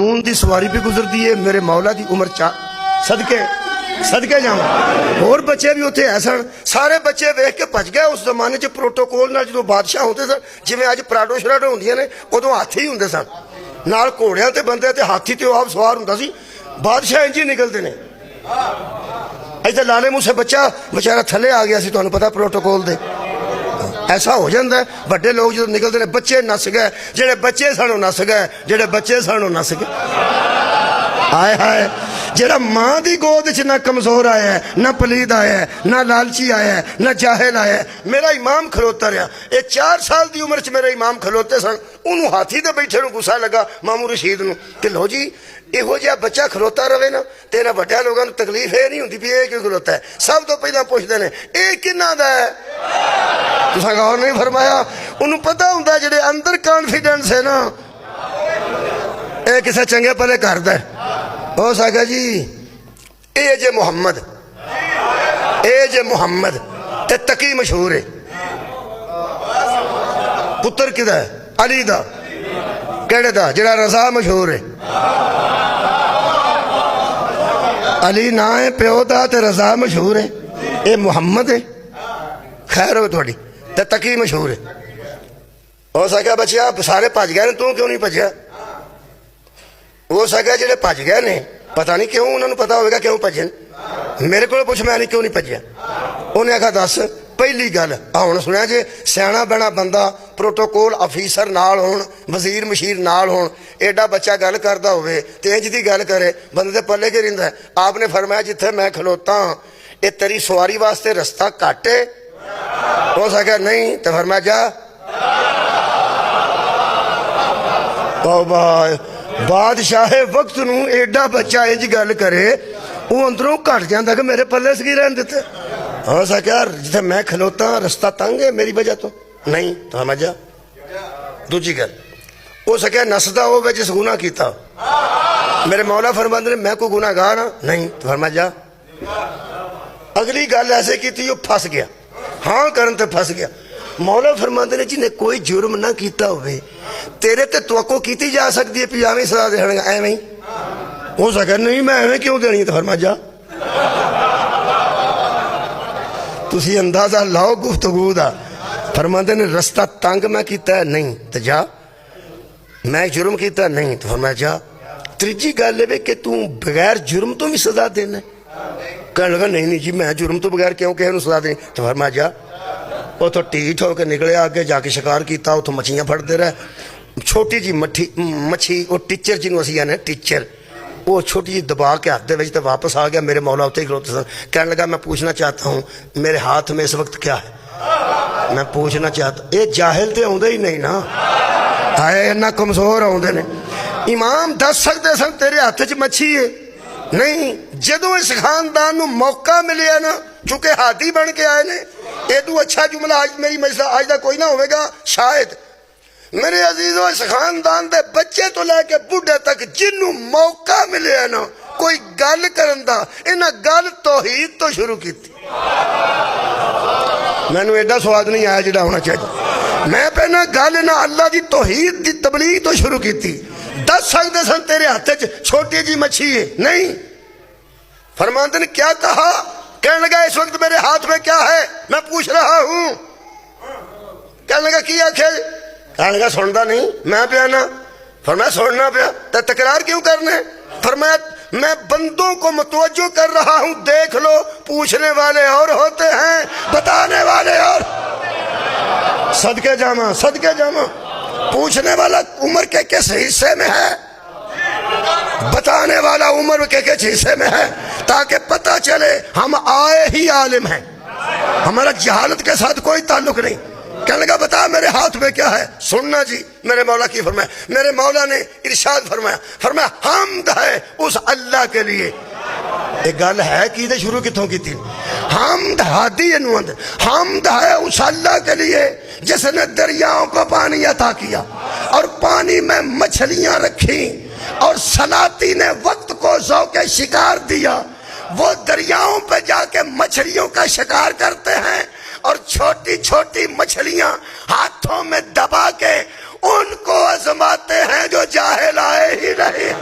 मामून की सवारी भी गुजरती है, मेरे मौला की उम्र सदके सदके जावा। होर बच्चे भी उत्थे है सन, सारे बच्चे वेख के भज गए। उस जमाने च प्रोटोकोल नाल जो बादशाह होंदे सन, जिवें अज पराडो शराडो होंदियां ने, उदों हाथी हुंदे सन, नाल घोड़ियां ते बंदे ते हाथी ते आप सवार हुंदा सी। बादशाह इंज ही निकलते ने। इत्थे लाले मूसे बच्चा बेचारा थले आ गया सी, तुहानूं पता प्रोटोकोल दे ऐसा हो जाता है। बड़े लोग जो निकलते हैं, बच्चे नस गए, जेडे बच्चे सन नस गए, जेडे बच्चे सन नस गए। हाय हाय, जेड़ा मां की गोद च ना कमजोर आया है, ना पलीद आया है, ना लालची आया है, ना जाहिल आया है। मेरा इमाम खलोता रहा, ये 4 साल की उम्र च मेरे इमाम खलोते सन। उन्होंने हाथी ते बैठे नूं गुस्सा लगा मामू रशीद नूं कि लो जी इहो जिहा बच्चा खलोता रहे ना, तेरा वड्डियां लोगों को तकलीफ ये नहीं होंदी भी ये क्यों खलोता है। सब तो पहला पुछदे ने ये किन्ना दा है। तुसां गौर नहीं फरमाया, उन्होंने पता हुंदा जेडे अंदर कॉन्फिडेंस है ना, ये किसी चंगे भले घर दा हो सका जी। ये जे मुहम्मद, ये जे मुहम्मद ते तकी मशहूर है। पुत्र किदा है? अली दा। केड़े दा? जेड़ा रजा मशहूर है। अली ना है प्यो दा ते रजा मशहूर है। ये मुहम्मद है। खैर हो थोड़ी ते तकी मशहूर है। हो सका बच्चा सारे भज गए, तू क्यों नहीं भजया? हो सका जेडे भज गए ने, पता नहीं क्यों, उन्होंने पता होगा क्यों भजन। मेरे को पुछ मैं नहीं क्यों नहीं भजया। उन्हें आखा दस पहली गल हुण सुनिया जे सियाणा बना बंदा, प्रोटोकोल अफीसर नाल होण, वजीर मशीर नाल होण, एडा बच्चा गल करदा होवे ते इंज दी गल करे, बंदे दे पल्ले के रहिंदा है। आपने फरमाया जिथे मैं खलोता ये तेरी सवारी वास्ते रस्ता घट है। हो सका नहीं तो फरमाया जा। तौबा, बादशाह वक्त नूं एडा बच्चा इंज गल करे, वो अंदरों घट जाता कि मेरे पल्ले सकी रहन दिते। हो सका जिथे मैं खलोता रस्ता तंग है मेरी वजह तो नहीं, तो हम जा। दूजी गल हो सका नसदा हो जिस गुनाह किया, मेरे मौला फरमांदे ने मैं कोई गुनाहगार हाँ नहीं, तो फरमा जा। अगली गल ऐसे की थी, फस गया, हाँ करन ते फस गया। मौला फरमांदे ने जिन्हें कोई जुर्म ना किया होवे, तेरे ते तवक्को की जा सकती है भी एवं सजा देगा, एवं हो सका नहीं मैं एवं क्यों देनी, तो फरमा जा। तुसी अंदाजा लाओ गुफ्तगू दा। फरमांदे ने रस्ता तंग मैं किया है नहीं, तो जा। मैं जुर्म किया नहीं, तो फरमा जा। तीजी गल है कि तू बगैर जुर्म तो भी सजा देना। कहने लगा नहीं नहीं जी मैं जुर्म तो बगैर क्यों किसी सजा देनी, तो फरमा जा। उतो ढीठ होकर निकले, आगे जाके शिकार किया, उतो मछलियां फड़ते रहे। छोटी जी मच्छी वो टीचर जिन्होंने असीं आने टीचर, वो छोटी जी दबा के हाथ दे तो वापस आ गया। मेरे मौला उत्ते खलोते सन। कहने लगा मैं पूछना चाहता हूँ मेरे हाथ में इस वक्त क्या है, मैं पूछना चाहता। ये जाहिल तो आउंदे ही नहीं ना, हाय इन्ना कमजोर आउंदे ने। इमाम दस सकते सन तेरे हाथ च मच्छी है नहीं। जदों इस खानदान नूं मौका मिलिया ना, चूंकि हाथी बन के आए ने, एदू अच्छा जुमला आज मेरी मजलिस अज दा कोई ना होगा शायद। मेरे अजीजों इस खानदान दे बच्चे तो लैके बुढ़े तक जिन्नू मौका मिले ना कोई गल करन दा, इन्हां गल तौहीद तो शुरू की। मैनू एडा स्वाद नहीं आया जिहड़ा होना चाहिए। मैं पहना गल ना अल्लाह की तौहीद की तबलीग तो शुरू की। दस सकते सन तेरे हाथ च छोटी जी मच्छी है नहीं। फरमाते ने क्या कहा? कहने लगा इस वक्त मेरे हाथ में क्या है मैं पूछ रहा हूं। कहने लगा की आखे? कहने लगा सुनता नहीं मैं पिया ना। फरमाया सुनना पिया तो तकरार क्यों करने? फरमाया मैं बंदों को मुतवज्जो कर रहा हूं, देख लो पूछने वाले और होते हैं बताने वाले और। सदके जामा सदके जामा। पूछने वाला उम्र के किस हिस्से में है, बताने वाला उम्र के किस हिस्से में है, ताकि पता चले हम आए ही आलिम हैं, हमारा जहालत के साथ कोई ताल्लुक नहीं। कहने लगा बता मेरे हाथ में क्या है? सुनना जी मेरे मौला की फरमाया। मेरे मौला ने इरशाद फरमाया, फरमाया हम्द है उस अल्लाह के लिए। एक गल है कि शुरू कितों की थी? हम्द हादी अनुंद, हम्द है उस अल्लाह के लिए जिसने दरियाओं को पानी अता किया और पानी में मछलियां रखी और सलाती ने वक्त को ज़ौक़े शिकार दिया। वो दरियाओं पे जाके मछलियों का शिकार करते हैं और छोटी छोटी मछलियां हाथों में दबा के उनको आजमाते हैं जो जाहिल आए ही नहीं।